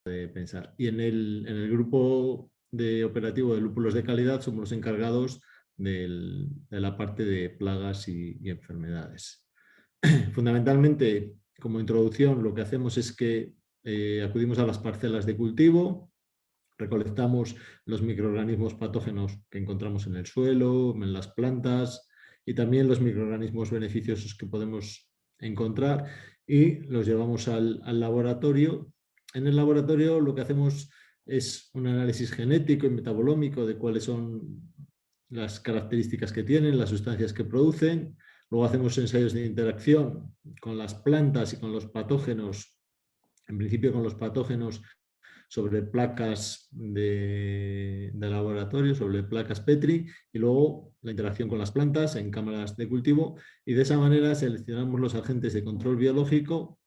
de pensar. Y en el grupo de operativo de lúpulos de calidad somos los encargados de la parte de plagas y enfermedades. Fundamentalmente, como introducción, lo que hacemos es que acudimos a las parcelas de cultivo, recolectamos los microorganismos patógenos que encontramos en el suelo, en las plantas y también los microorganismos beneficiosos que podemos encontrar y los llevamos al laboratorio. En el laboratorio lo que hacemos es un análisis genético y metabolómico de cuáles son las características que tienen, las sustancias que producen. Luego hacemos ensayos de interacción con las plantas y con los patógenos, en principio con los patógenos sobre placas de laboratorio, sobre placas Petri, y luego la interacción con las plantas en cámaras de cultivo, y de esa manera seleccionamos los agentes de control biológico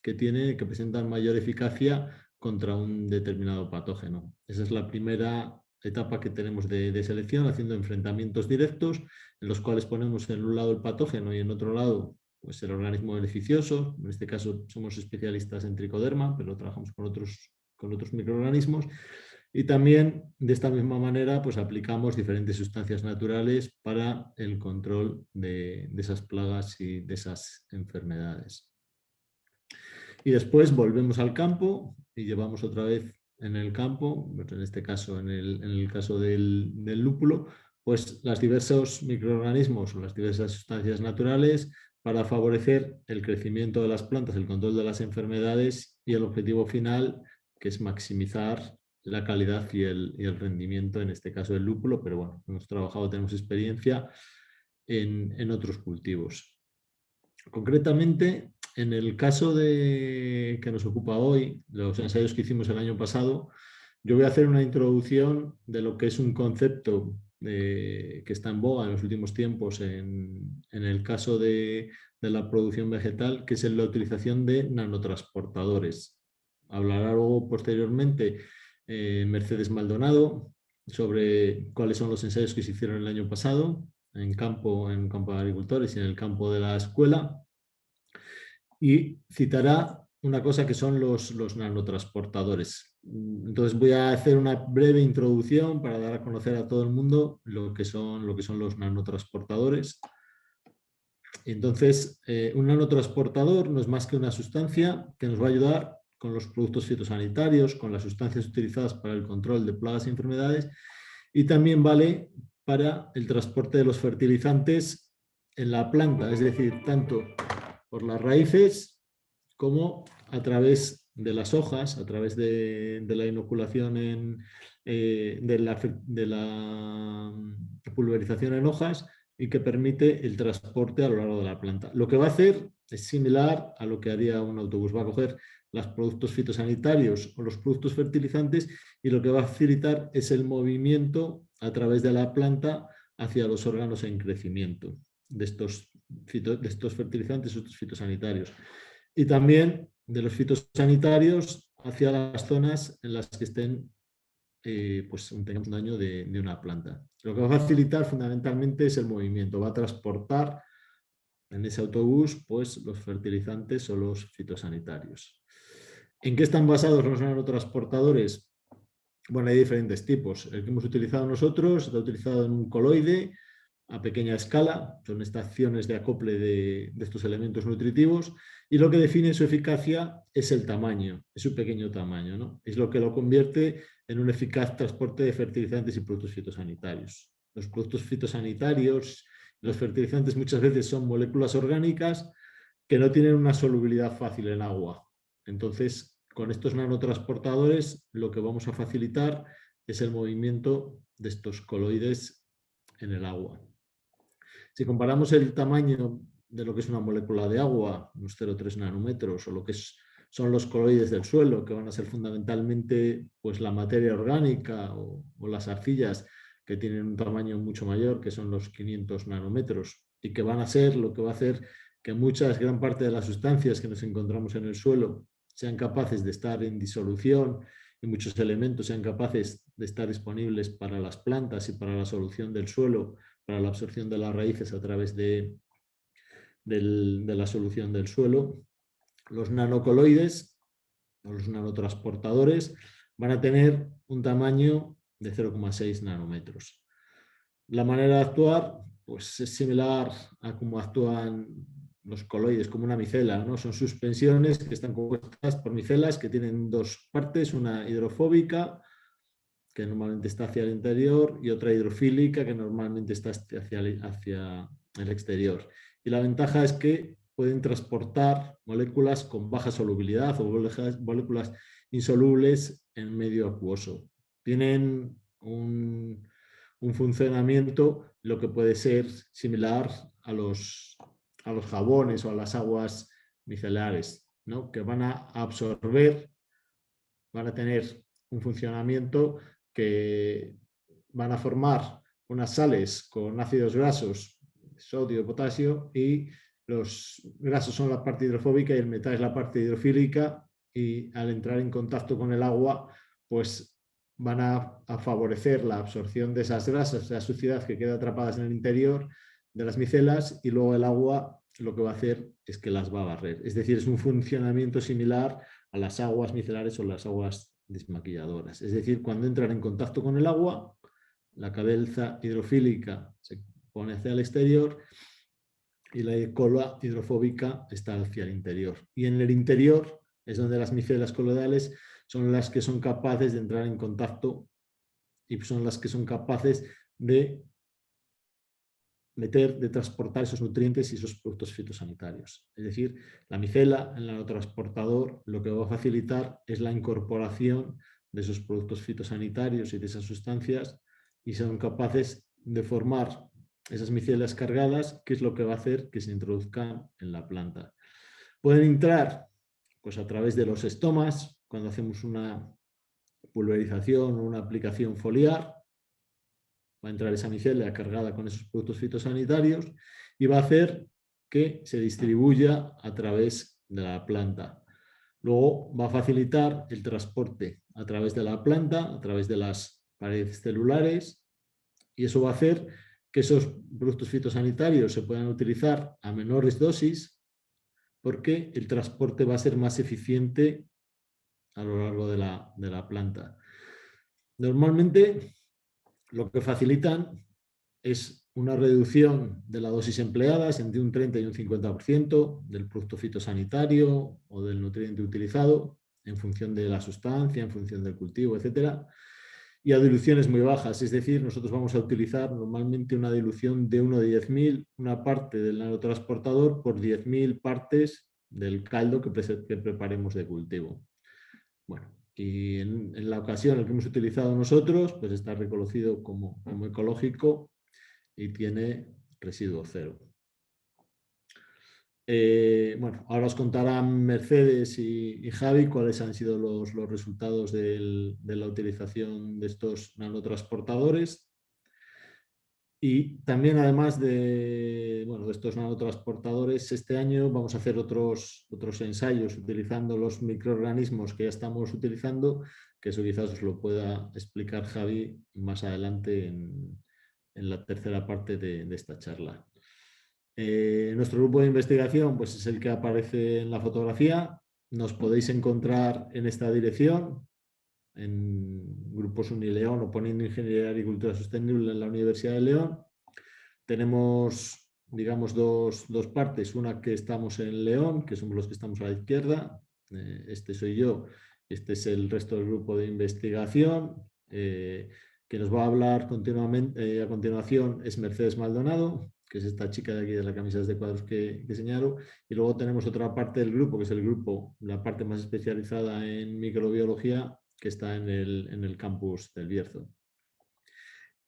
que presentan mayor eficacia contra un determinado patógeno. Esa es la primera etapa que tenemos de selección, haciendo enfrentamientos directos en los cuales ponemos en un lado el patógeno y en otro lado pues el organismo beneficioso. En este caso somos especialistas en tricoderma, pero trabajamos con otros microorganismos. Y también de esta misma manera pues aplicamos diferentes sustancias naturales para el control de esas plagas y de esas enfermedades. Y después volvemos al campo y llevamos otra vez en el campo, en este caso, en el caso del lúpulo, pues los diversos microorganismos o las diversas sustancias naturales para favorecer el crecimiento de las plantas, el control de las enfermedades y el objetivo final, que es maximizar la calidad y el rendimiento, en este caso del lúpulo, pero bueno, hemos trabajado, tenemos experiencia en otros cultivos. Concretamente, en el caso que nos ocupa hoy, los ensayos que hicimos el año pasado, yo voy a hacer una introducción de lo que es un concepto que está en boga en los últimos tiempos en el caso de la producción vegetal, que es la utilización de nanotransportadores. Hablará luego posteriormente Mercedes Maldonado sobre cuáles son los ensayos que se hicieron el año pasado en un campo de agricultores y en el campo de la escuela, y citará una cosa que son los nanotransportadores. Entonces voy a hacer una breve introducción para dar a conocer a todo el mundo lo que son los nanotransportadores. Entonces, un nanotransportador no es más que una sustancia que nos va a ayudar con los productos fitosanitarios, con las sustancias utilizadas para el control de plagas y enfermedades, y también vale para el transporte de los fertilizantes en la planta, es decir, tanto por las raíces como a través de las hojas, a través de la inoculación de la pulverización en hojas, y que permite el transporte a lo largo de la planta. Lo que va a hacer es similar a lo que haría un autobús. Va a coger los productos fitosanitarios o los productos fertilizantes y lo que va a facilitar es el movimiento a través de la planta hacia los órganos en crecimiento de estos fertilizantes, estos fitosanitarios. Y también de los fitosanitarios hacia las zonas en las que estén pues tengamos un daño de una planta. Lo que va a facilitar fundamentalmente es el movimiento, va a transportar en ese autobús pues, los fertilizantes o los fitosanitarios. ¿En qué están basados los nanotransportadores? Bueno, hay diferentes tipos. El que hemos utilizado nosotros está utilizado en un coloide a pequeña escala, son estaciones de acople de estos elementos nutritivos, y lo que define su eficacia es el tamaño, es su pequeño tamaño, ¿no? Es lo que lo convierte en un eficaz transporte de fertilizantes y productos fitosanitarios. Los productos fitosanitarios, los fertilizantes muchas veces son moléculas orgánicas que no tienen una solubilidad fácil en agua. Entonces, con estos nanotransportadores lo que vamos a facilitar es el movimiento de estos coloides en el agua. Si comparamos el tamaño de lo que es una molécula de agua, unos 0,3 nanómetros, o lo que son los coloides del suelo, que van a ser fundamentalmente pues, la materia orgánica o las arcillas, que tienen un tamaño mucho mayor, que son los 500 nanómetros, y que van a ser lo que va a hacer que gran parte de las sustancias que nos encontramos en el suelo sean capaces de estar en disolución y muchos elementos sean capaces de estar disponibles para las plantas y para la solución del suelo, para la absorción de las raíces a través de la solución del suelo. Los nanocoloides o los nanotransportadores, van a tener un tamaño de 0,6 nanómetros. La manera de actuar pues, es similar a cómo actúan los coloides, como una micela, ¿no? Son suspensiones que están compuestas por micelas que tienen dos partes, una hidrofóbica, que normalmente está hacia el interior, y otra hidrofílica, que normalmente está hacia el exterior. Y la ventaja es que pueden transportar moléculas con baja solubilidad o moléculas insolubles en medio acuoso. Tienen un funcionamiento, lo que puede ser similar a los jabones o a las aguas micelares, ¿no? Que van a absorber, van a tener un funcionamiento que van a formar unas sales con ácidos grasos, sodio, potasio, y los grasos son la parte hidrofóbica y el metal es la parte hidrofílica, y al entrar en contacto con el agua, pues van a favorecer la absorción de esas grasas, de la suciedad que queda atrapadas en el interior de las micelas, y luego el agua lo que va a hacer es que las va a barrer. Es decir, es un funcionamiento similar a las aguas micelares o las aguas desmaquilladoras. Es decir, cuando entran en contacto con el agua, la cabeza hidrofílica se pone hacia el exterior y la cola hidrofóbica está hacia el interior. Y en el interior es donde las micelas coloidales son las que son capaces de entrar en contacto y son las que son capaces de de transportar esos nutrientes y esos productos fitosanitarios. Es decir, la micela, el nanotransportador, lo que va a facilitar es la incorporación de esos productos fitosanitarios y de esas sustancias, y son capaces de formar esas micelas cargadas, que es lo que va a hacer que se introduzcan en la planta. Pueden entrar pues, a través de los estomas, cuando hacemos una pulverización o una aplicación foliar. Va a entrar esa micela cargada con esos productos fitosanitarios y va a hacer que se distribuya a través de la planta. Luego va a facilitar el transporte a través de la planta, a través de las paredes celulares, y eso va a hacer que esos productos fitosanitarios se puedan utilizar a menores dosis, porque el transporte va a ser más eficiente a lo largo de la planta. Normalmente lo que facilitan es una reducción de la dosis empleada entre un 30 y un 50% del producto fitosanitario o del nutriente utilizado, en función de la sustancia, en función del cultivo, etc. Y a diluciones muy bajas, es decir, nosotros vamos a utilizar normalmente una dilución de 1 de 10.000, una parte del nanotransportador por 10.000 partes del caldo que preparemos de cultivo. Bueno, y en la ocasión en la que hemos utilizado nosotros, pues está reconocido como ecológico y tiene residuo cero. Bueno, ahora os contarán Mercedes y Javi cuáles han sido los resultados de la utilización de estos nanotransportadores. Y también, además de estos nanotransportadores, este año vamos a hacer otros ensayos utilizando los microorganismos que ya estamos utilizando, que eso quizás os lo pueda explicar Javi más adelante en la tercera parte de esta charla. Nuestro grupo de investigación pues, es el que aparece en la fotografía. Nos podéis encontrar en esta dirección, en Grupos Unileón, o poniendo Ingeniería de Agricultura Sostenible en la Universidad de León. Tenemos, digamos, dos partes. Una que estamos en León, que somos los que estamos a la izquierda. Este soy yo. Este es el resto del grupo de investigación. Que nos va a hablar continuamente, a continuación es Mercedes Maldonado, que es esta chica de aquí de las camisas de cuadros que señalo. Y luego tenemos otra parte del grupo, que es el grupo, la parte más especializada en microbiología, que está en el campus del Bierzo.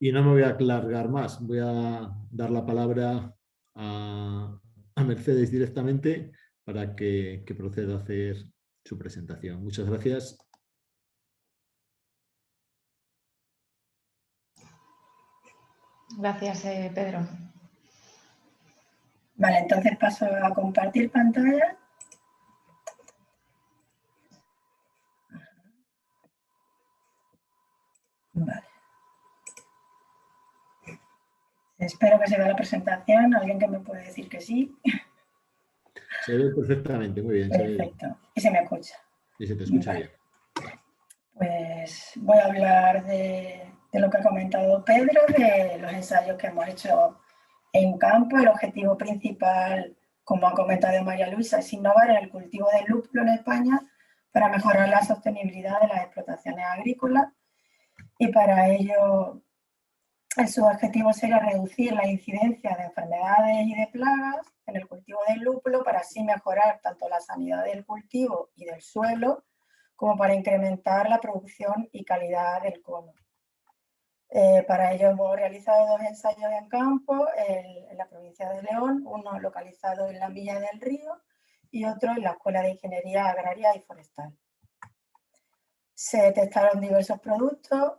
Y no me voy a alargar más, voy a dar la palabra a Mercedes directamente para que proceda a hacer su presentación. Muchas gracias. Gracias, Pedro. Vale, entonces paso a compartir pantalla. Vale. Espero que se vea la presentación. ¿Alguien que me puede decir que sí? Se ve perfectamente, muy bien. Perfecto. Y se me escucha. Y se te escucha bien. Pues voy a hablar de lo que ha comentado Pedro, de los ensayos que hemos hecho en campo. El objetivo principal, como ha comentado María Luisa, es innovar en el cultivo del lúpulo en España para mejorar la sostenibilidad de las explotaciones agrícolas, y para ello su objetivo sería reducir la incidencia de enfermedades y de plagas en el cultivo del lúpulo, para así mejorar tanto la sanidad del cultivo y del suelo, como para incrementar la producción y calidad del cono. Para ello hemos realizado 2 ensayos en campo en la provincia de León, uno localizado en la Milla del Río y otro en la Escuela de Ingeniería Agraria y Forestal. Se testaron diversos productos,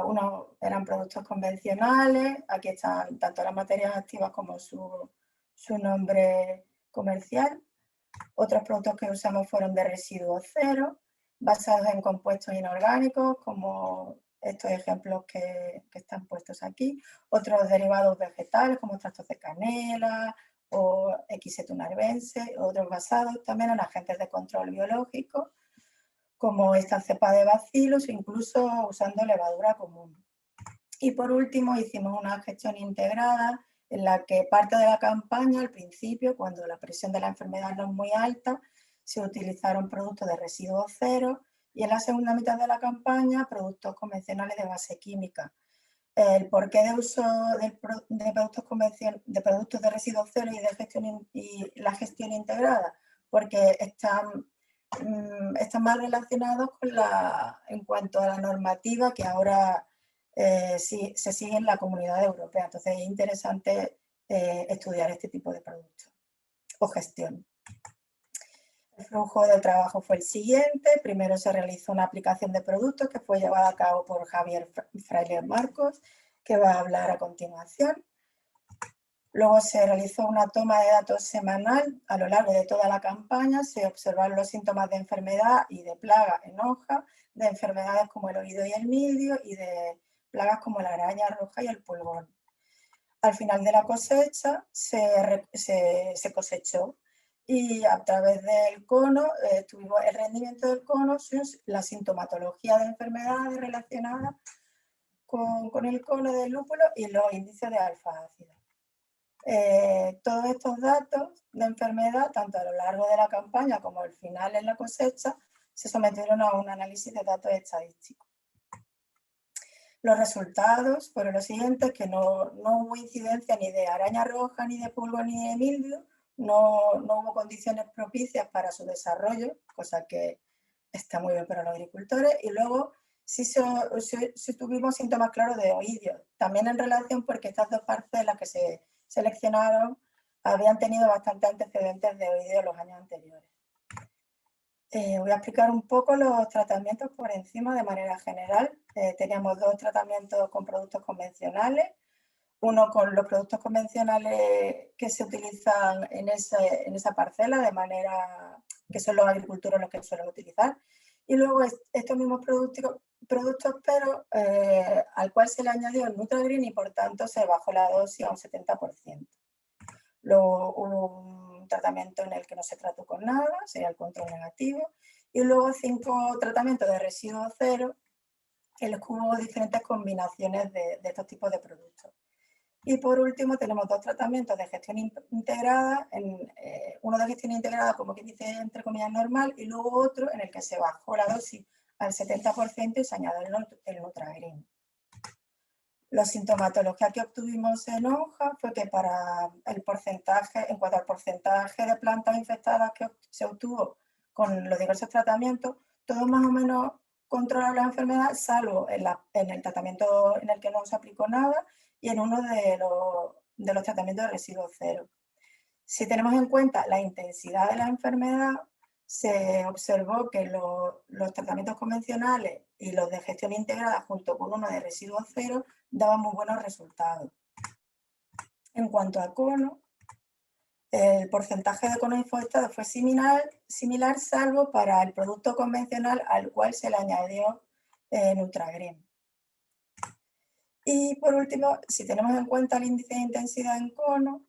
unos eran productos convencionales, aquí están tanto las materias activas como su nombre comercial. Otros productos que usamos fueron de residuos cero, basados en compuestos inorgánicos, como estos ejemplos que están puestos aquí. Otros derivados vegetales, como extractos de canela o X-Cetum arvense. Otros basados también en agentes de control biológico, como esta cepa de bacilos, incluso usando levadura común. Y por último, hicimos una gestión integrada en la que parte de la campaña, al principio, cuando la presión de la enfermedad no es muy alta, se utilizaron productos de residuos cero, y en la segunda mitad de la campaña, productos convencionales de base química. El porqué de uso de productos de residuos cero y la gestión integrada, porque están más relacionados con en cuanto a la normativa que ahora sí, se sigue en la Comunidad Europea. Entonces es interesante estudiar este tipo de productos o gestión. El flujo de trabajo fue el siguiente. Primero se realizó una aplicación de productos que fue llevada a cabo por Javier Fraile Marcos, que va a hablar a continuación. Luego se realizó una toma de datos semanal a lo largo de toda la campaña. Se observaron los síntomas de enfermedad y de plaga en hoja, de enfermedades como el oído y el mildio, y de plagas como la araña roja y el pulgón. Al final de la cosecha se cosechó, y a través del cono tuvimos el rendimiento del cono, la sintomatología de enfermedades relacionadas con el cono del lúpulo y los índices de alfa-ácido. Todos estos datos de enfermedad, tanto a lo largo de la campaña como al final en la cosecha, se sometieron a un análisis de datos estadísticos. Los resultados fueron los siguientes: que no hubo incidencia ni de araña roja, ni de pulgo, ni de mildio, no hubo condiciones propicias para su desarrollo, cosa que está muy bien para los agricultores, y luego sí tuvimos síntomas claros de oídio, también en relación porque estas 2 parcelas que se seleccionaron habían tenido bastantes antecedentes de oídio en los años anteriores. Voy a explicar un poco los tratamientos por encima de manera general. Teníamos 2 tratamientos con productos convencionales, uno con los productos convencionales que se utilizan en esa parcela, de manera que son los agricultores los que suelen utilizar, y luego estos mismos productos, pero al cual se le añadió el Nutragreen, y por tanto se bajó la dosis a un 70%. Luego hubo un tratamiento en el que no se trató con nada, sería el control negativo, y luego 5 tratamientos de residuos cero, en los que hubo diferentes combinaciones de estos tipos de productos. Y por último tenemos 2 tratamientos de gestión integrada, uno de gestión integrada, como que dice entre comillas normal, y luego otro en el que se bajó la dosis al 70% y se añadió el Nutragreen. La sintomatología que obtuvimos en hoja fue que para el porcentaje, en cuanto al porcentaje de plantas infectadas que se obtuvo con los diversos tratamientos, todo más o menos controlaba la enfermedad, salvo en el tratamiento en el que no se aplicó nada y en uno de los tratamientos de residuos cero. Si tenemos en cuenta la intensidad de la enfermedad, se observó que los tratamientos convencionales y los de gestión integrada, junto con uno de residuos cero, daban muy buenos resultados. En cuanto a cono, el porcentaje de conos infectados fue similar, salvo para el producto convencional al cual se le añadió Nutragreen. Y por último, si tenemos en cuenta el índice de intensidad en cono,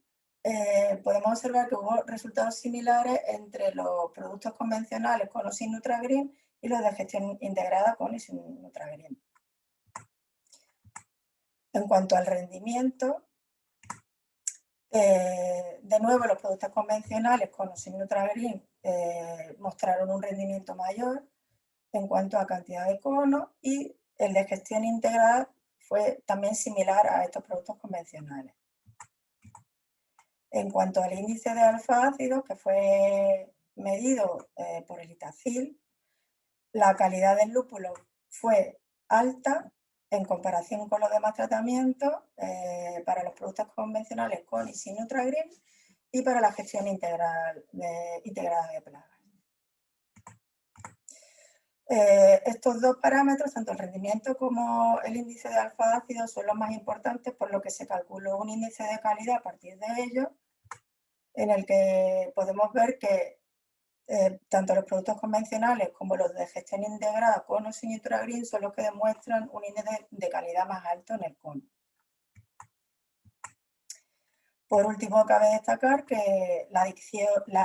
podemos observar que hubo resultados similares entre los productos convencionales con o sin Nutragreen y los de gestión integrada con y sin Nutragreen. En cuanto al rendimiento, de nuevo los productos convencionales con o sin Nutragreen mostraron un rendimiento mayor en cuanto a cantidad de conos, y el de gestión integrada fue también similar a estos productos convencionales. En cuanto al índice de alfa-ácidos, que fue medido por el Itacil, la calidad del lúpulo fue alta en comparación con los demás tratamientos para los productos convencionales con y sin Nutragreen y para la gestión integrada de plagas. Estos dos parámetros, tanto el rendimiento como el índice de alfa-ácidos, son los más importantes, por lo que se calculó un índice de calidad a partir de ellos, en el que podemos ver que tanto los productos convencionales como los de gestión integrada con o sin Nutragreen son los que demuestran un índice de calidad más alto en el cono. Por último, cabe destacar que la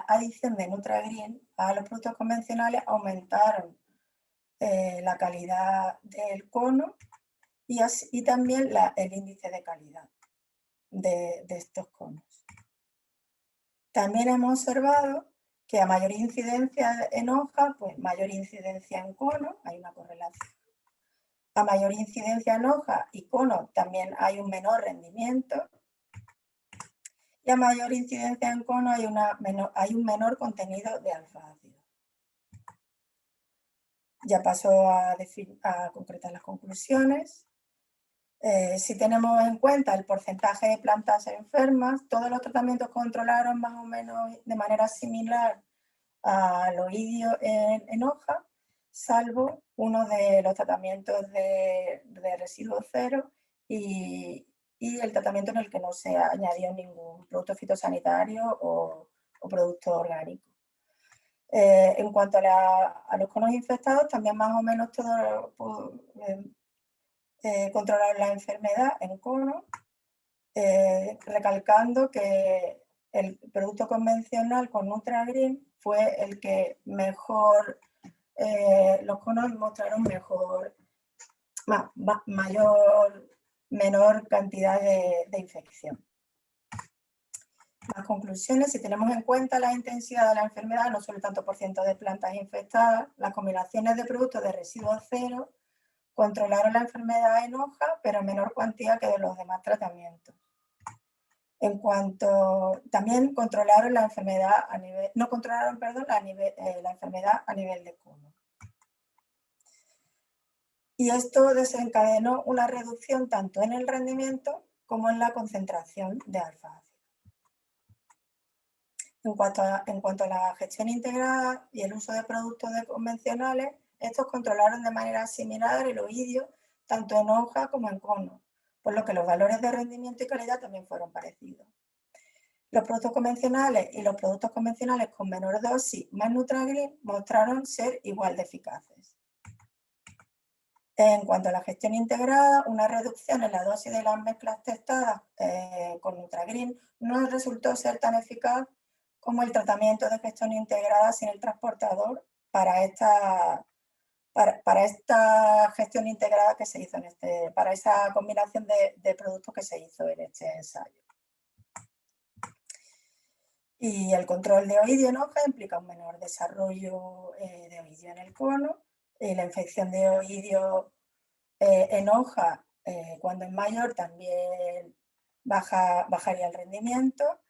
adición de Nutragreen a los productos convencionales aumentaron la calidad del cono y también el índice de calidad de estos conos. También hemos observado que a mayor incidencia en hoja, pues mayor incidencia en cono, hay una correlación. A mayor incidencia en hoja y cono también hay un menor rendimiento. Y a mayor incidencia en cono hay un menor contenido de alfa-ácido. Ya paso a concretar las conclusiones. Si tenemos en cuenta el porcentaje de plantas enfermas, todos los tratamientos controlaron más o menos de manera similar al oidio en hoja, salvo uno de los tratamientos de residuo cero y el tratamiento en el que no se añadió ningún producto fitosanitario o producto orgánico. En cuanto a los conos infectados, también más o menos todos controlaron la enfermedad en cono, recalcando que el producto convencional con Nutragreen fue el que mejor, los conos mostraron menor cantidad de infección. Las conclusiones: si tenemos en cuenta la intensidad de la enfermedad, no solo el tanto por ciento de plantas infectadas, las combinaciones de productos de residuo cero controlaron la enfermedad en hoja, pero en menor cuantía que de los demás tratamientos. También controlaron la enfermedad la enfermedad a nivel de cono. Y esto desencadenó una reducción tanto en el rendimiento como en la concentración de alfa-ácido. En cuanto a la gestión integrada y el uso de productos convencionales, estos controlaron de manera similar el oidio tanto en hoja como en cono, por lo que los valores de rendimiento y calidad también fueron parecidos. Los productos convencionales y los productos convencionales con menor dosis más Nutragreen mostraron ser igual de eficaces. En cuanto a la gestión integrada, una reducción en la dosis de las mezclas testadas con Nutragreen no resultó ser tan eficaz como el tratamiento de gestión integrada sin el transportador para esta gestión integrada que se hizo para esa combinación de productos que se hizo en este ensayo. Y el control de oidio en hoja implica un menor desarrollo de oidio en el cono, y la infección de oidio en hoja, cuando es mayor, también bajaría el rendimiento,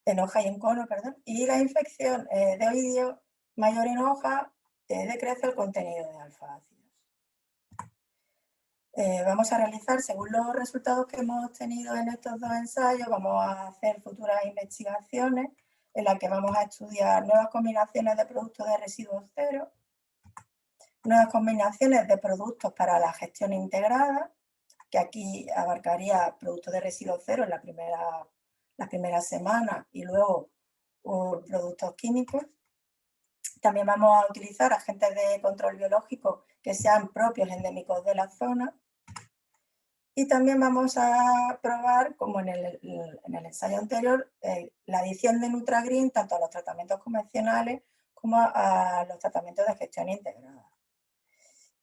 en hoja y en cono, perdón, y la infección de oidio mayor en hoja decrece el contenido de alfa-ácidos. Vamos a realizar, según los resultados que hemos tenido en estos dos ensayos, vamos a hacer futuras investigaciones en las que vamos a estudiar nuevas combinaciones de productos de residuos cero, nuevas combinaciones de productos para la gestión integrada, que aquí abarcaría productos de residuos cero en las primeras semanas y luego productos químicos. También vamos a utilizar agentes de control biológico que sean propios endémicos de la zona. Y también vamos a probar, como en el ensayo anterior, la adición de NutraGreen tanto a los tratamientos convencionales como a los tratamientos de gestión integrada.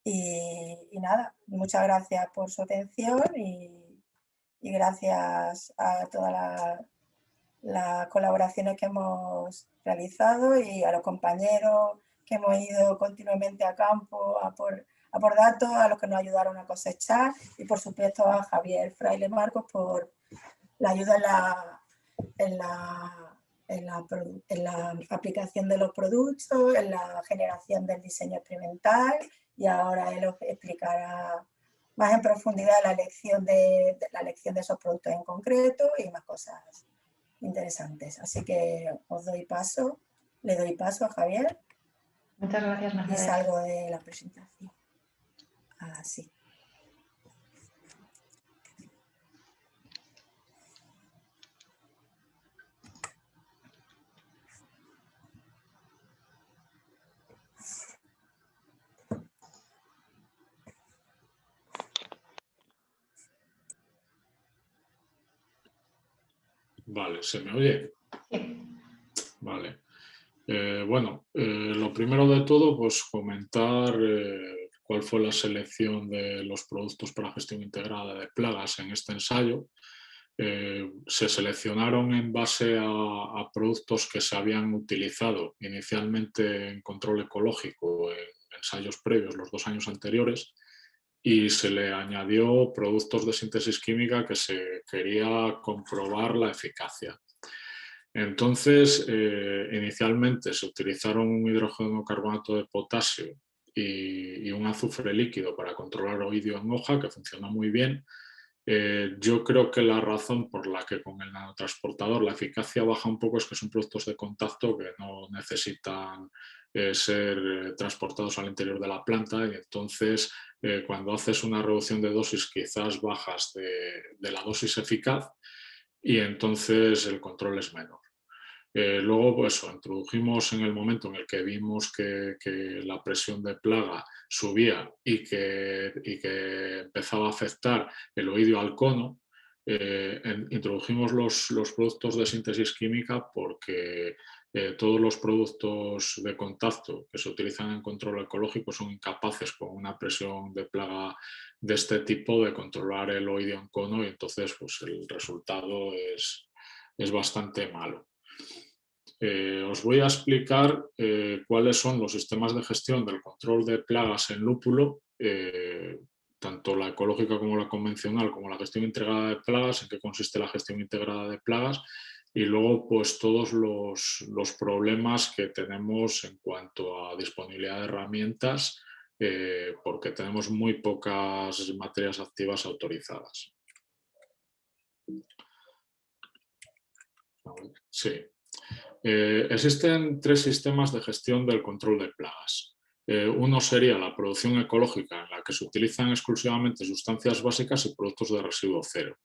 Y nada, muchas gracias por su atención y gracias a todas las colaboraciones que hemos realizado y a los compañeros que hemos ido continuamente a campo a por datos, a los que nos ayudaron a cosechar y por supuesto a Javier Fraile Marcos por la ayuda en la aplicación de los productos, en la generación del diseño experimental, y ahora él os explicará más en profundidad la elección de esos productos en concreto y más cosas interesantes. Así que le doy paso a Javier. Muchas gracias, Mercedes. Y salgo de la presentación. Así. Vale, ¿se me oye? Sí. Vale. Bueno, lo primero de todo, pues comentar cuál fue la selección de los productos para gestión integrada de plagas en este ensayo. Se seleccionaron en base a productos que se habían utilizado inicialmente en control ecológico en ensayos previos, los 2 años anteriores, y se le añadió productos de síntesis química que se quería comprobar la eficacia. Entonces, inicialmente se utilizaron un hidrógeno carbonato de potasio y un azufre líquido para controlar oidio en hoja, que funcionó muy bien. Yo creo que la razón por la que con el nanotransportador la eficacia baja un poco es que son productos de contacto que no necesitan ser transportados al interior de la planta, y entonces cuando haces una reducción de dosis quizás bajas de la dosis eficaz y entonces el control es menor. Luego, pues introdujimos en el momento en el que vimos que la presión de plaga subía y que empezaba a afectar el oidio al cono, introdujimos los productos de síntesis química porque todos los productos de contacto que se utilizan en control ecológico son incapaces con una presión de plaga de este tipo de controlar el oidio en cono, y entonces pues, el resultado es bastante malo. Os voy a explicar cuáles son los sistemas de gestión del control de plagas en lúpulo, tanto la ecológica como la convencional, como la gestión integrada de plagas, en qué consiste la gestión integrada de plagas, y luego pues todos los problemas que tenemos en cuanto a disponibilidad de herramientas, porque tenemos muy pocas materias activas autorizadas. Sí. Existen 3 sistemas de gestión del control de plagas. Uno sería la producción ecológica, en la que se utilizan exclusivamente sustancias básicas y productos de residuo cero.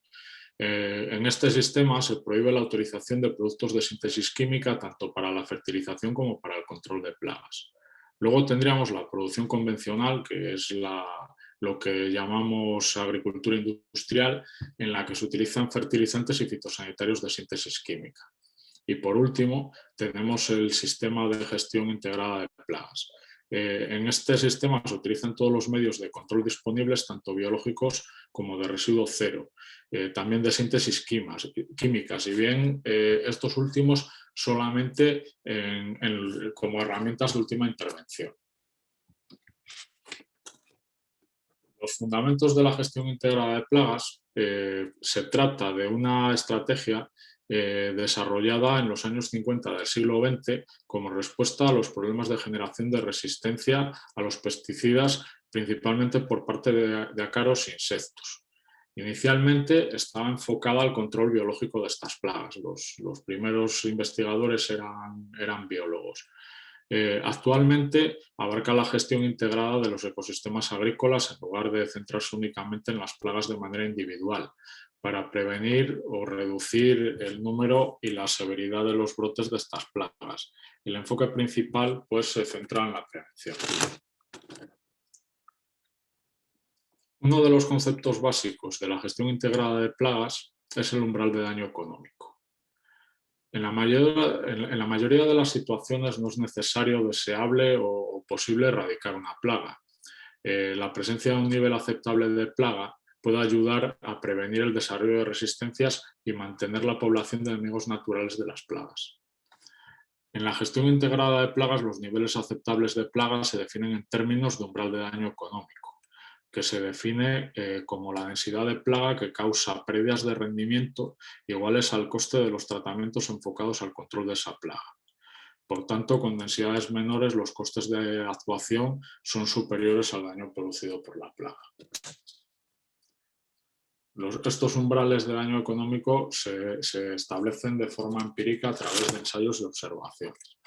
En este sistema se prohíbe la autorización de productos de síntesis química tanto para la fertilización como para el control de plagas. Luego tendríamos la producción convencional, que es lo que llamamos agricultura industrial, en la que se utilizan fertilizantes y fitosanitarios de síntesis química. Y por último, tenemos el sistema de gestión integrada de plagas. En este sistema se utilizan todos los medios de control disponibles, tanto biológicos como de residuo cero, también de síntesis química, si bien estos últimos solamente como herramientas de última intervención. Los fundamentos de la gestión integrada de plagas se trata de una estrategia desarrollada en los años 50 del siglo XX como respuesta a los problemas de generación de resistencia a los pesticidas, principalmente por parte de ácaros e insectos. Inicialmente estaba enfocada al control biológico de estas plagas. Los primeros investigadores eran biólogos. Actualmente abarca la gestión integrada de los ecosistemas agrícolas en lugar de centrarse únicamente en las plagas de manera individual, para prevenir o reducir el número y la severidad de los brotes de estas plagas. El enfoque principal pues, se centra en la prevención. Uno de los conceptos básicos de la gestión integrada de plagas es el umbral de daño económico. En la mayoría de las situaciones no es necesario, deseable o posible erradicar una plaga. La presencia de un nivel aceptable de plaga puede ayudar a prevenir el desarrollo de resistencias y mantener la población de enemigos naturales de las plagas. En la gestión integrada de plagas, los niveles aceptables de plagas se definen en términos de umbral de daño económico, que se define como la densidad de plaga que causa pérdidas de rendimiento iguales al coste de los tratamientos enfocados al control de esa plaga. Por tanto, con densidades menores, los costes de actuación son superiores al daño producido por la plaga. Estos umbrales de daño económico se establecen de forma empírica a través de ensayos y observaciones.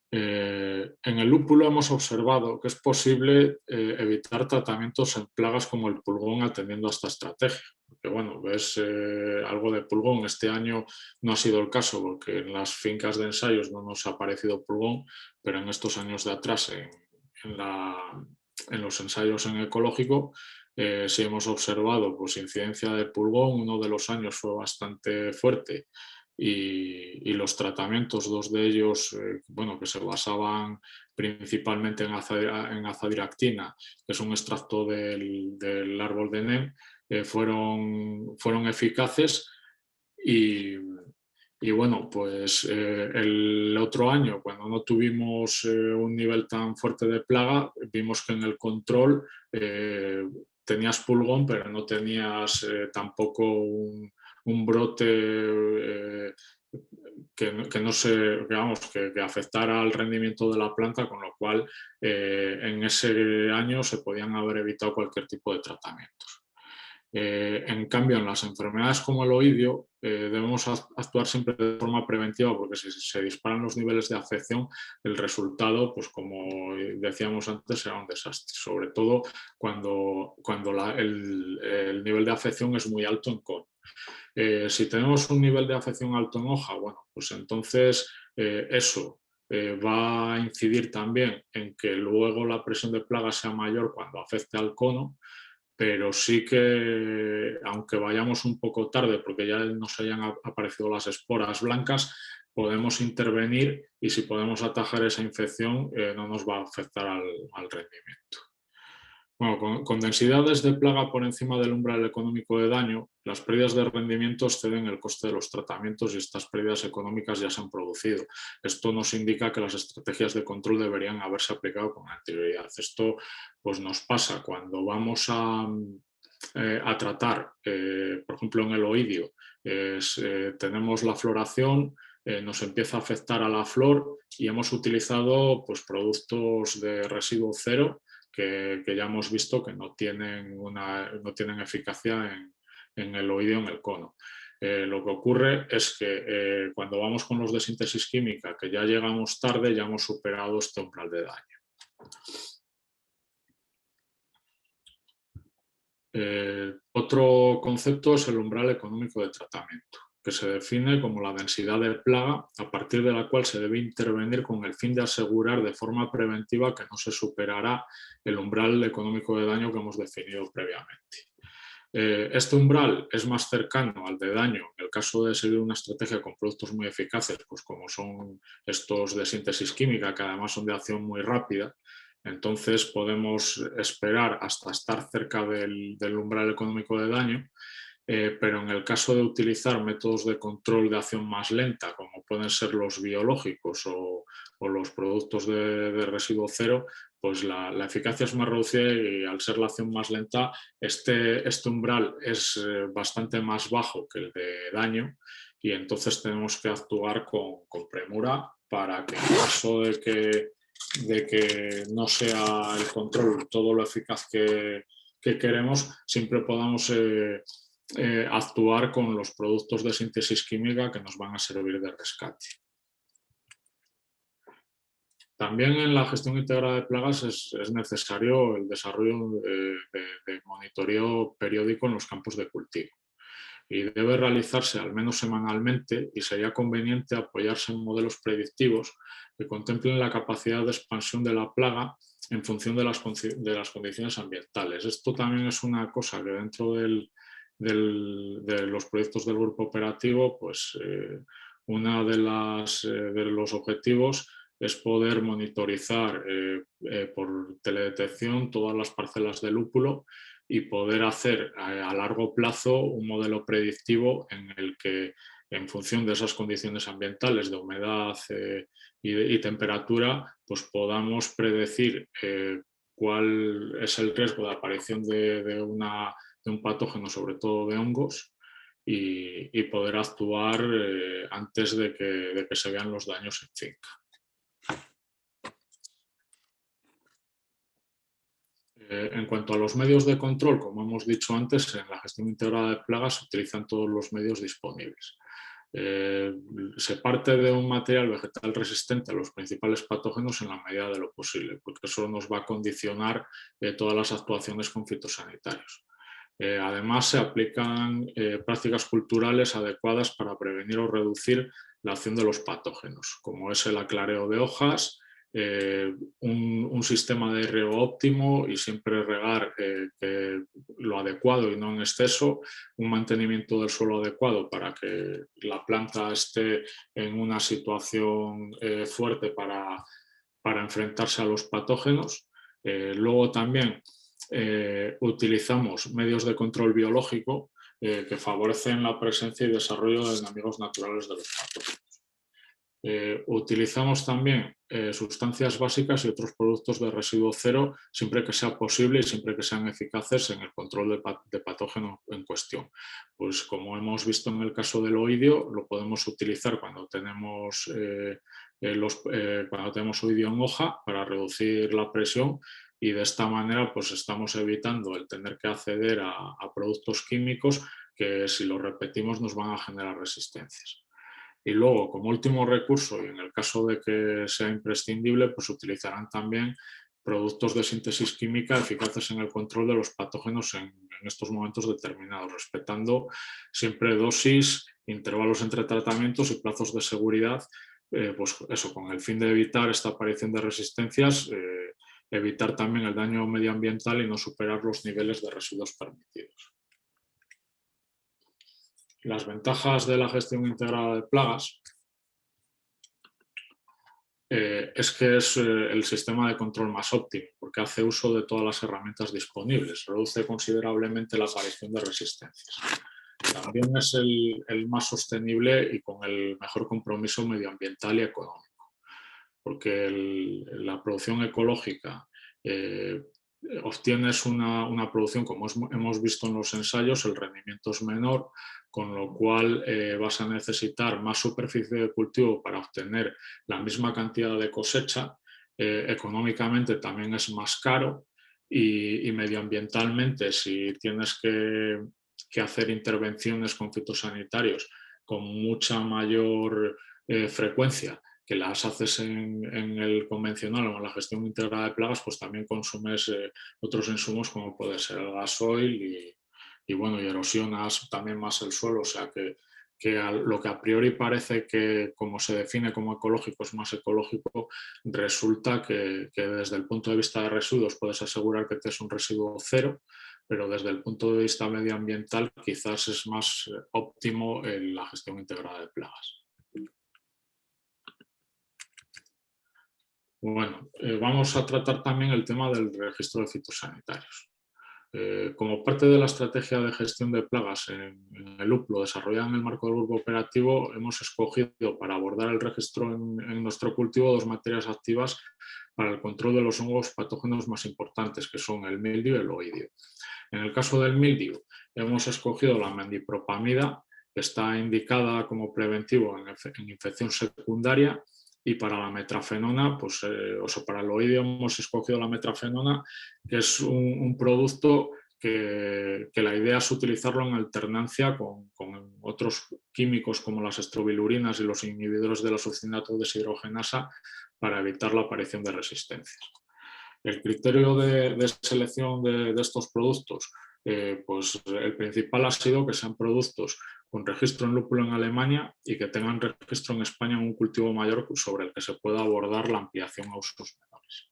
En el lúpulo hemos observado que es posible evitar tratamientos en plagas como el pulgón atendiendo a esta estrategia. Porque, bueno, ves algo de pulgón. Este año no ha sido el caso porque en las fincas de ensayos no nos ha aparecido pulgón, pero en estos años de atrás, en los ensayos en ecológico, sí hemos observado pues, incidencia de pulgón. Uno de los años fue bastante fuerte. Y los tratamientos, dos de ellos, bueno, que se basaban principalmente en azadiractina, que es un extracto del árbol de NEM, fueron eficaces y bueno, pues el otro año, cuando no tuvimos un nivel tan fuerte de plaga, vimos que en el control tenías pulgón, pero no tenías tampoco un brote que afectara al rendimiento de la planta, con lo cual en ese año se podían haber evitado cualquier tipo de tratamientos. En cambio, en las enfermedades como el oidio debemos actuar siempre de forma preventiva, porque si se disparan los niveles de afección, el resultado, pues como decíamos antes, será un desastre, sobre todo cuando el nivel de afección es muy alto en cono. Si tenemos un nivel de afección alto en hoja, bueno, pues entonces eso va a incidir también en que luego la presión de plaga sea mayor cuando afecte al cono, pero sí que, aunque vayamos un poco tarde porque ya nos hayan aparecido las esporas blancas, podemos intervenir y si podemos atajar esa infección no nos va a afectar al rendimiento. Bueno, con densidades de plaga por encima del umbral económico de daño, las pérdidas de rendimiento exceden el coste de los tratamientos y estas pérdidas económicas ya se han producido. Esto nos indica que las estrategias de control deberían haberse aplicado con anterioridad. Esto pues, nos pasa cuando vamos a tratar, por ejemplo, en el oidio, tenemos la floración, nos empieza a afectar a la flor y hemos utilizado pues, productos de residuo cero que ya hemos visto que no tienen eficacia en el oidio, en el cono. Lo que ocurre es que cuando vamos con los de síntesis química, que ya llegamos tarde, ya hemos superado este umbral de daño. Otro concepto es el umbral económico de tratamiento, que se define como la densidad de plaga a partir de la cual se debe intervenir con el fin de asegurar de forma preventiva que no se superará el umbral económico de daño que hemos definido previamente. Este umbral es más cercano al de daño en el caso de seguir una estrategia con productos muy eficaces, pues como son estos de síntesis química, que además son de acción muy rápida. Entonces podemos esperar hasta estar cerca del umbral económico de daño, pero en el caso de utilizar métodos de control de acción más lenta, como pueden ser los biológicos o los productos de residuo cero, pues la eficacia es más reducida y al ser la acción más lenta, este umbral es bastante más bajo que el de daño y entonces tenemos que actuar con premura para que en caso de que no sea el control todo lo eficaz que queremos, siempre podamos actuar con los productos de síntesis química que nos van a servir de rescate. También en la gestión integrada de plagas es necesario el desarrollo de monitoreo periódico en los campos de cultivo y debe realizarse al menos semanalmente y sería conveniente apoyarse en modelos predictivos que contemplen la capacidad de expansión de la plaga en función de las condiciones ambientales. Esto también es una cosa que dentro de los proyectos del grupo operativo, pues una de los objetivos es poder monitorizar por teledetección todas las parcelas de lúpulo y poder hacer a largo plazo un modelo predictivo en el que, en función de esas condiciones ambientales de humedad y temperatura, pues podamos predecir cuál es el riesgo de aparición de un patógeno, sobre todo de hongos, y poder actuar antes de que se vean los daños en finca. En cuanto a los medios de control, como hemos dicho antes, en la gestión integrada de plagas se utilizan todos los medios disponibles. Se parte de un material vegetal resistente a los principales patógenos en la medida de lo posible, porque eso nos va a condicionar todas las actuaciones con fitosanitarios. Además, se aplican prácticas culturales adecuadas para prevenir o reducir la acción de los patógenos, como es el aclareo de hojas, un sistema de riego óptimo y siempre regar lo adecuado y no en exceso, un mantenimiento del suelo adecuado para que la planta esté en una situación fuerte para enfrentarse a los patógenos. Luego también utilizamos medios de control biológico que favorecen la presencia y desarrollo de enemigos naturales de los patógenos. Utilizamos también sustancias básicas y otros productos de residuo cero siempre que sea posible y siempre que sean eficaces en el control de patógeno en cuestión. Pues como hemos visto en el caso del oidio, lo podemos utilizar cuando tenemos oidio en hoja para reducir la presión, y de esta manera pues estamos evitando el tener que acceder a productos químicos que, si lo repetimos, nos van a generar resistencias. Y luego, como último recurso, y en el caso de que sea imprescindible, pues utilizarán también productos de síntesis química eficaces en el control de los patógenos en estos momentos determinados, respetando siempre dosis, intervalos entre tratamientos y plazos de seguridad, pues eso, con el fin de evitar esta aparición de resistencias, evitar también el daño medioambiental y no superar los niveles de residuos permitidos. Las ventajas de la gestión integrada de plagas es que es el sistema de control más óptimo, porque hace uso de todas las herramientas disponibles, reduce considerablemente la aparición de resistencias. También es el más sostenible y con el mejor compromiso medioambiental y económico, porque la producción ecológica obtienes una producción, como hemos visto en los ensayos, el rendimiento es menor, con lo cual vas a necesitar más superficie de cultivo para obtener la misma cantidad de cosecha. Económicamente también es más caro y medioambientalmente, si tienes que hacer intervenciones con fitosanitarios con mucha mayor frecuencia que las haces en el convencional o en la gestión integrada de plagas, pues también consumes otros insumos como puede ser el gasoil y erosionas también más el suelo, o sea que lo que a priori parece que, como se define como ecológico, es más ecológico, resulta que desde el punto de vista de residuos puedes asegurar que es un residuo cero, pero desde el punto de vista medioambiental quizás es más óptimo en la gestión integrada de plagas. Bueno, vamos a tratar también el tema del registro de fitosanitarios. Como parte de la estrategia de gestión de plagas en el lúpulo desarrollada en el marco del grupo operativo, hemos escogido para abordar el registro en nuestro cultivo dos materias activas para el control de los hongos patógenos más importantes, que son el mildio y el oidio. En el caso del mildio, hemos escogido la mendipropamida, que está indicada como preventivo en infección secundaria, y para la metrafenona, pues, para el oidio hemos escogido la metrafenona, que es un producto que la idea es utilizarlo en alternancia con otros químicos como las estrobilurinas y los inhibidores de la succinato deshidrogenasa para evitar la aparición de resistencias. El criterio de selección de estos productos, pues el principal ha sido que sean productos con registro en lúpulo en Alemania y que tengan registro en España en un cultivo mayor sobre el que se pueda abordar la ampliación a usos menores.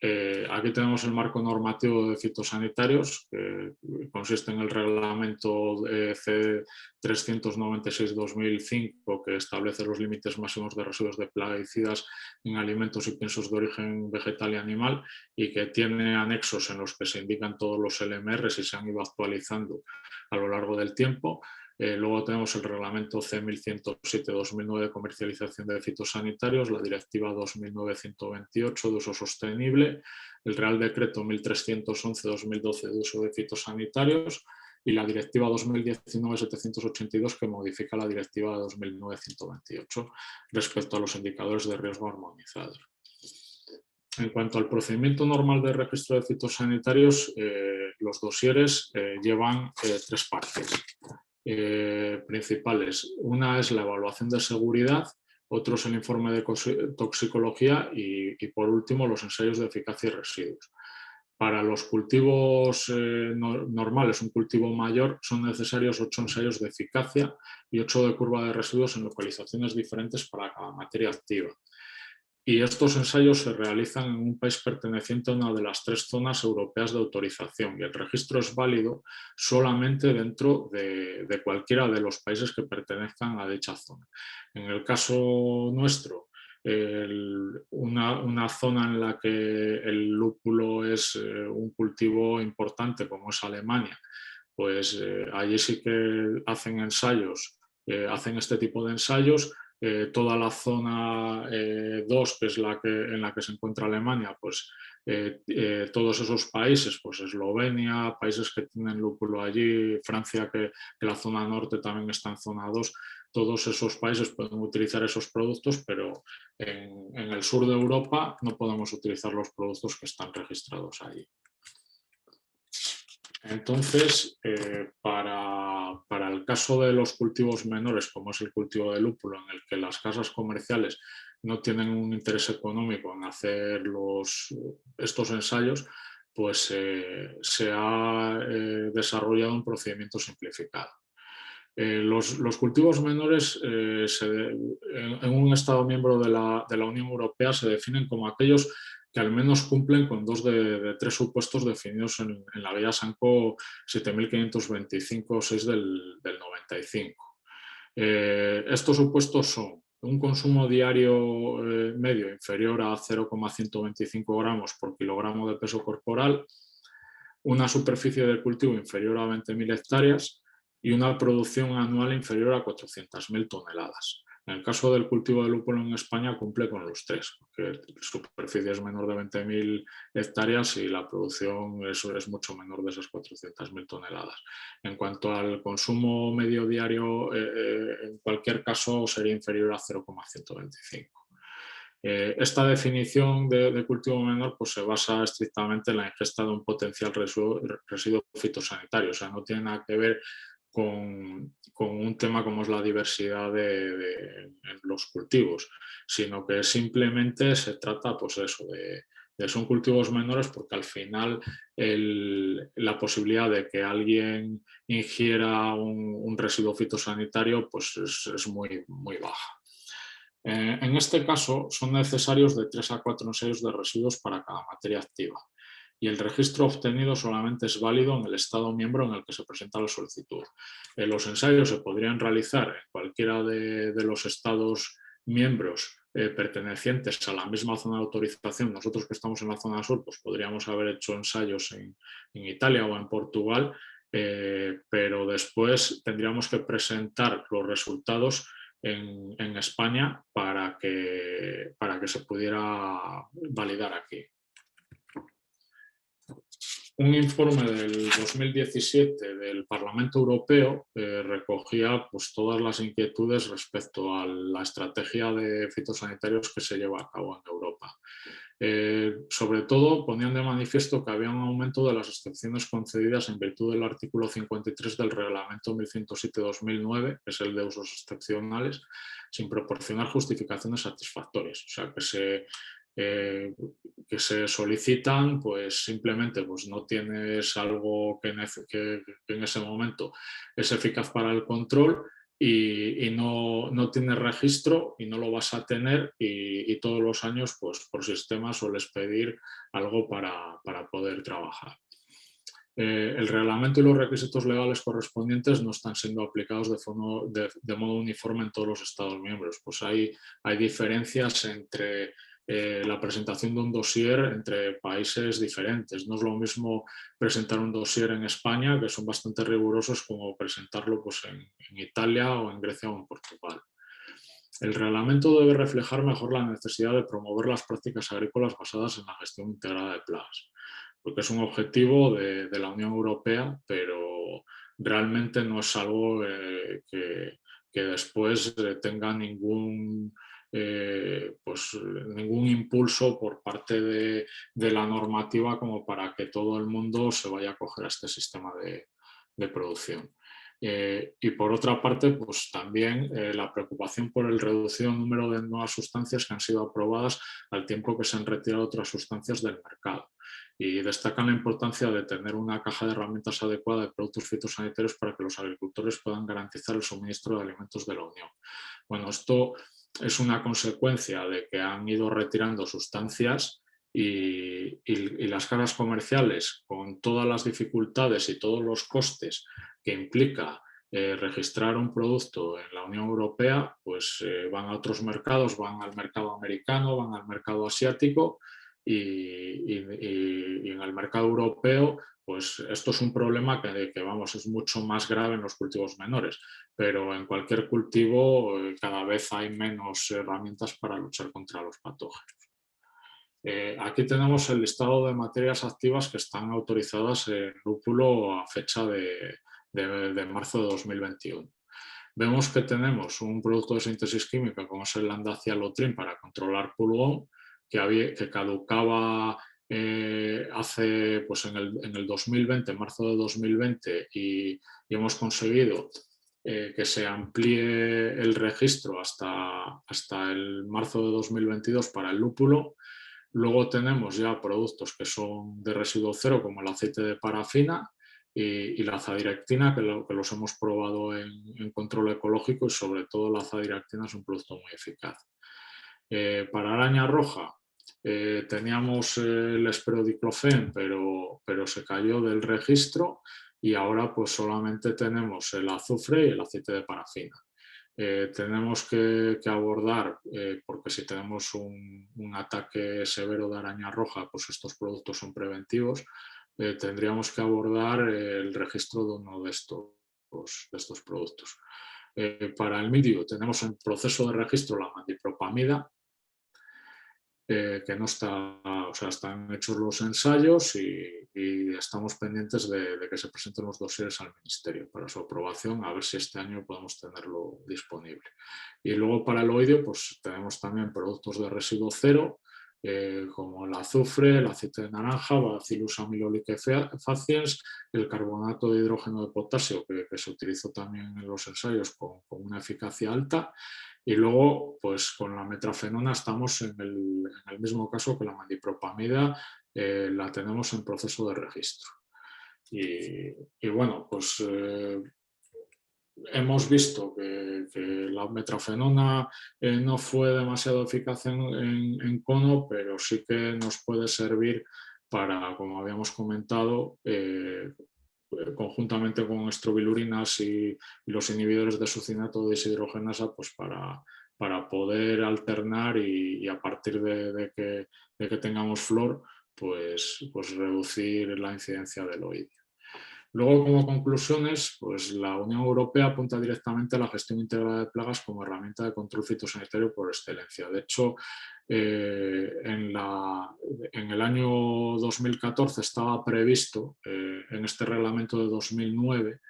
Aquí tenemos el marco normativo de fitosanitarios, que consiste en el reglamento C396/2005, que establece los límites máximos de residuos de plaguicidas en alimentos y piensos de origen vegetal y animal, y que tiene anexos en los que se indican todos los LMRs y se han ido actualizando a lo largo del tiempo. Luego tenemos el reglamento C1107/2009 de comercialización de fitosanitarios, la directiva 2009/128 de uso sostenible, el Real Decreto 1311/2012 de uso de fitosanitarios y la directiva 2019/782 que modifica la directiva 2009/128 respecto a los indicadores de riesgo armonizados. En cuanto al procedimiento normal de registro de fitosanitarios, los dosieres llevan tres partes principales. Una es la evaluación de seguridad, otro es el informe de toxicología y por último los ensayos de eficacia y residuos. Para los cultivos normales, un cultivo mayor, son necesarios 8 ensayos de eficacia y 8 de curva de residuos en localizaciones diferentes para cada materia activa. Y estos ensayos se realizan en un país perteneciente a una de las 3 zonas europeas de autorización y el registro es válido solamente dentro de cualquiera de los países que pertenezcan a dicha zona. En el caso nuestro, una zona en la que el lúpulo es un cultivo importante como es Alemania, pues allí sí que hacen ensayos, hacen este tipo de ensayos. Toda la zona 2, que es en la que se encuentra Alemania, pues todos esos países, pues Eslovenia, países que tienen lúpulo allí, Francia, que la zona norte también está en zona 2, todos esos países pueden utilizar esos productos, pero en el sur de Europa no podemos utilizar los productos que están registrados allí. Entonces, para el caso de los cultivos menores, como es el cultivo de lúpulo, en el que las casas comerciales no tienen un interés económico en hacer estos ensayos, pues se ha desarrollado un procedimiento simplificado. Los cultivos menores en un Estado miembro de la Unión Europea se definen como aquellos que al menos cumplen con 2 de 3 supuestos definidos en la Guía Sanco 7525-6 del 95. Estos supuestos son un consumo diario medio inferior a 0,125 gramos por kilogramo de peso corporal, una superficie de cultivo inferior a 20.000 hectáreas y una producción anual inferior a 400.000 toneladas. En el caso del cultivo de lúpulo en España cumple con los 3, porque la superficie es menor de 20.000 hectáreas y la producción es mucho menor de esas 400.000 toneladas. En cuanto al consumo medio diario, en cualquier caso sería inferior a 0,125. Esta definición de cultivo menor pues, se basa estrictamente en la ingesta de un potencial residuo fitosanitario, o sea, no tiene nada que ver con un tema como es la diversidad en los cultivos, sino que simplemente se trata pues eso, son cultivos menores porque al final la posibilidad de que alguien ingiera un residuo fitosanitario pues es muy, muy baja. En este caso son necesarios de 3 a 4 ensayos de residuos para cada materia activa y el registro obtenido solamente es válido en el Estado miembro en el que se presenta la solicitud. Los ensayos se podrían realizar en cualquiera de los Estados miembros pertenecientes a la misma zona de autorización. Nosotros que estamos en la zona sur, pues podríamos haber hecho ensayos en Italia o en Portugal, pero después tendríamos que presentar los resultados en España para que se pudiera validar aquí. Un informe del 2017 del Parlamento Europeo recogía pues, todas las inquietudes respecto a la estrategia de fitosanitarios que se lleva a cabo en Europa. Sobre todo ponían de manifiesto que había un aumento de las excepciones concedidas en virtud del artículo 53 del Reglamento 1107/2009, que es el de usos excepcionales, sin proporcionar justificaciones satisfactorias. O sea, que se solicitan, pues simplemente pues no tienes algo que en ese momento es eficaz para el control y no tienes registro y no lo vas a tener y todos los años pues por sistema sueles pedir algo para poder trabajar. El reglamento y los requisitos legales correspondientes no están siendo aplicados de modo uniforme en todos los Estados miembros. Pues hay diferencias entre la presentación de un dossier entre países diferentes. No es lo mismo presentar un dossier en España, que son bastante rigurosos, como presentarlo pues, en Italia o en Grecia o en Portugal. El reglamento debe reflejar mejor la necesidad de promover las prácticas agrícolas basadas en la gestión integrada de plagas, porque es un objetivo de la Unión Europea, pero realmente no es algo que después tenga ningún impulso por parte de la normativa como para que todo el mundo se vaya a acoger a este sistema de producción. Y por otra parte, pues también la preocupación por el reducido número de nuevas sustancias que han sido aprobadas al tiempo que se han retirado otras sustancias del mercado. Y destacan la importancia de tener una caja de herramientas adecuada de productos fitosanitarios para que los agricultores puedan garantizar el suministro de alimentos de la Unión. Bueno, esto es una consecuencia de que han ido retirando sustancias y las cadenas comerciales, con todas las dificultades y todos los costes que implica registrar un producto en la Unión Europea, pues van a otros mercados, van al mercado americano, van al mercado asiático y en el mercado europeo, pues esto es un problema que vamos, es mucho más grave en los cultivos menores, pero en cualquier cultivo cada vez hay menos herramientas para luchar contra los patógenos. Aquí tenemos el listado de materias activas que están autorizadas en lúpulo a fecha de marzo de 2021. Vemos que tenemos un producto de síntesis química como es el Landacialotrin para controlar pulgón, que caducaba hace, pues en el 2020, en marzo de 2020, y hemos conseguido que se amplíe el registro hasta el marzo de 2022 para el lúpulo. Luego tenemos ya productos que son de residuo cero, como el aceite de parafina y la azadirectina, que los hemos probado en control ecológico, y sobre todo la azadirectina es un producto muy eficaz. Para araña roja teníamos el espirodiclofen, pero se cayó del registro y ahora pues solamente tenemos el azufre y el aceite de parafina. Tenemos que abordar, porque si tenemos un ataque severo de araña roja, pues estos productos son preventivos, tendríamos que abordar el registro de uno de estos productos. Para el mildio tenemos en proceso de registro la mandipropamida, que no está, o sea, están hechos los ensayos y estamos pendientes de que se presenten los dosieres al Ministerio para su aprobación, a ver si este año podemos tenerlo disponible. Y luego para el oidio pues tenemos también productos de residuo cero, como el azufre, el aceite de naranja, Bacillus amyloliquefaciens, el carbonato de hidrógeno de potasio, que se utilizó también en los ensayos con una eficacia alta. Y luego, pues con la metrafenona estamos en el mismo caso que la mandipropamida, la tenemos en proceso de registro. Y bueno, pues hemos visto que la metrafenona no fue demasiado eficaz en cono, pero sí que nos puede servir para, como habíamos comentado, conjuntamente con estrobilurinas y los inhibidores de succinato de deshidrogenasa, pues para poder alternar y a partir de que tengamos flor, pues reducir la incidencia del oidio. Luego, como conclusiones, pues la Unión Europea apunta directamente a la gestión integrada de plagas como herramienta de control fitosanitario por excelencia. De hecho, en el año 2014 estaba previsto, en este reglamento de 2009,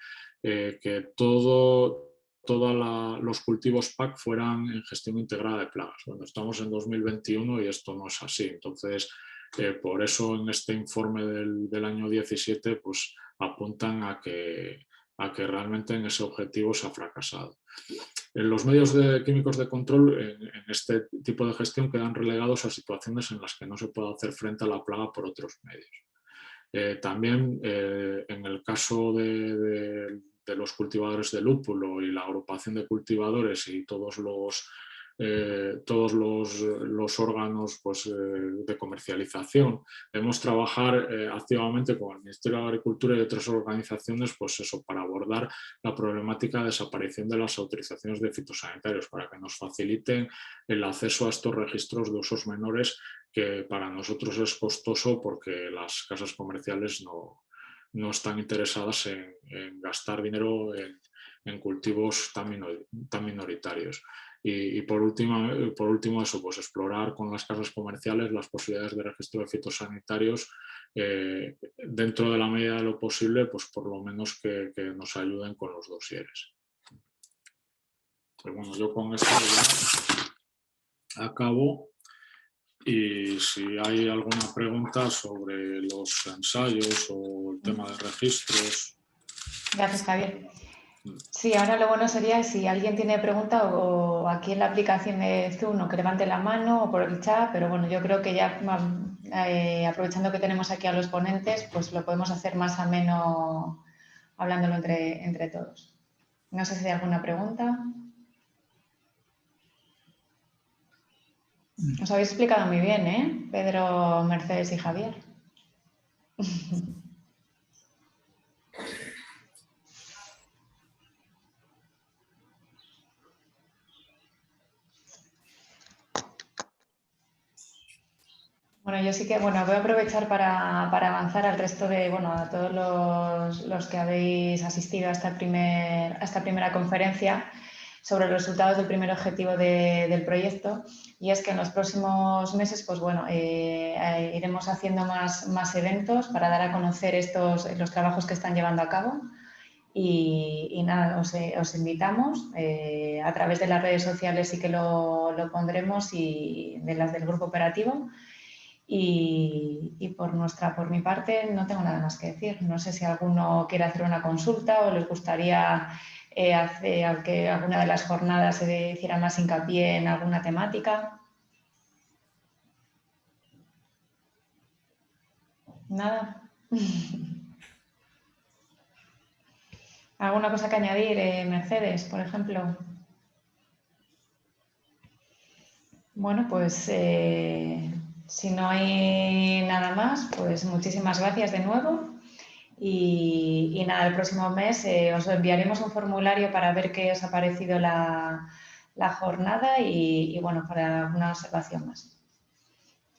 que todos los cultivos PAC fueran en gestión integrada de plagas. Bueno, estamos en 2021 y esto no es así. Entonces, por eso en este informe del año 17 pues apuntan a que realmente en ese objetivo se ha fracasado. Los medios químicos de control en este tipo de gestión quedan relegados a situaciones en las que no se puede hacer frente a la plaga por otros medios. También en el caso del los cultivadores de lúpulo y la agrupación de cultivadores y todos los órganos pues, de comercialización. Debemos trabajar activamente con el Ministerio de Agricultura y otras organizaciones pues eso, para abordar la problemática de desaparición de las autorizaciones de fitosanitarios, para que nos faciliten el acceso a estos registros de usos menores, que para nosotros es costoso porque las casas comerciales no están interesadas en gastar dinero en cultivos tan minoritarios. Y por último eso, pues explorar con las casas comerciales las posibilidades de registro de fitosanitarios dentro de la medida de lo posible, pues por lo menos que nos ayuden con los dosieres. Pues bueno, yo con esto ya acabo, y si hay alguna pregunta sobre los ensayos o el tema de registros. Gracias, Javier. Sí, ahora lo bueno sería si alguien tiene pregunta o aquí en la aplicación de Zoom o que levante la mano o por el chat, pero bueno, yo creo que ya aprovechando que tenemos aquí a los ponentes, pues lo podemos hacer más ameno hablándolo entre todos. No sé si hay alguna pregunta. Os habéis explicado muy bien, ¿eh? Pedro, Mercedes y Javier. Bueno, yo sí que, voy a aprovechar para avanzar al resto de, a todos los que habéis asistido a esta primera conferencia sobre los resultados del primer objetivo del proyecto, y es que en los próximos meses, pues iremos haciendo más eventos para dar a conocer los trabajos que están llevando a cabo. Y nada, os invitamos a través de las redes sociales, sí que lo pondremos, y de las del grupo operativo. Y por mi parte no tengo nada más que decir. No sé si alguno quiere hacer una consulta o les gustaría que alguna de las jornadas se hiciera más hincapié en alguna temática. Nada. ¿Alguna cosa que añadir, Mercedes, por ejemplo? Bueno, pues si no hay nada más, pues muchísimas gracias de nuevo. Y nada, el próximo mes os enviaremos un formulario para ver qué os ha parecido la jornada y para una observación más.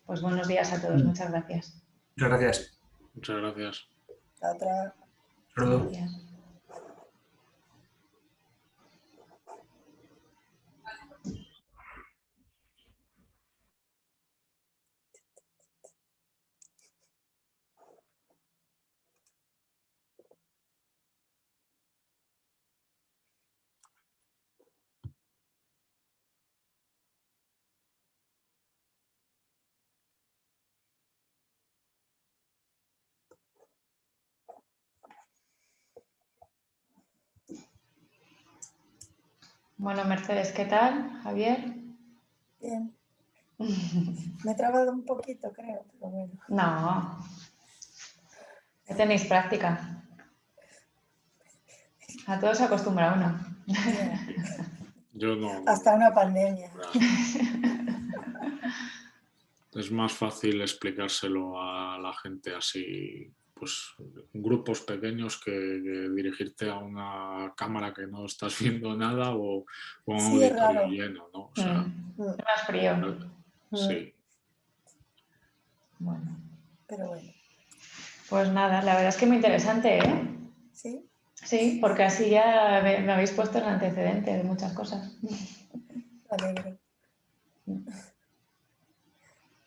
Pues buenos días a todos, muchas gracias. Muchas gracias. Muchas gracias. Otra. Gracias. Bueno, Mercedes, ¿qué tal? Javier. Bien. Me he trabado un poquito, creo, pero bueno. No. ¿Qué tenéis práctica? A todo se acostumbra uno. Yeah. Yo no. Hasta una pandemia. Es más fácil explicárselo a la gente así, pues en grupos pequeños, que dirigirte a una cámara que no estás viendo nada o a un Sí, auditorio lleno, ¿no? O sea, Es más frío. sí. Bueno. Pero bueno. Pues nada, la verdad es que muy interesante, ¿eh? ¿Sí? Sí, porque así ya me habéis puesto en antecedente de muchas cosas. Me alegro.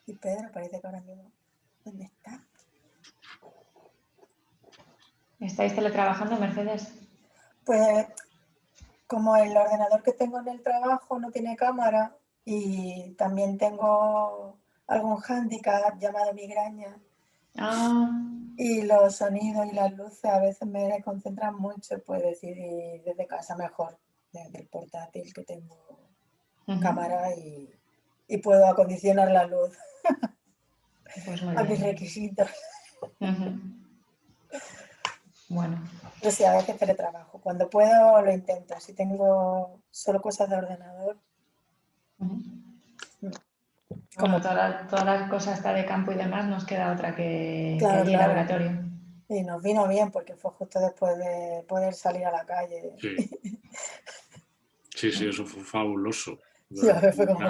Y Pedro parece que ahora mismo... ¿Dónde está? ¿Estáis teletrabajando, Mercedes? Pues como el ordenador que tengo en el trabajo no tiene cámara y también tengo algún hándicap llamado migraña, y los sonidos y las luces a veces me desconcentran mucho, pues decidí desde casa mejor, desde el portátil que tengo cámara y puedo acondicionar la luz Pues muy a mis bien. requisitos. Bueno, Pero sí, a veces teletrabajo. Cuando puedo lo intento. Si tengo solo cosas de ordenador. Como todas las cosas está de campo y demás, nos queda otra que Claro, allí, claro. laboratorio. Y nos vino bien porque fue justo después de poder salir a la calle. Sí, sí, eso fue fabuloso. Sí, a ver, fue como...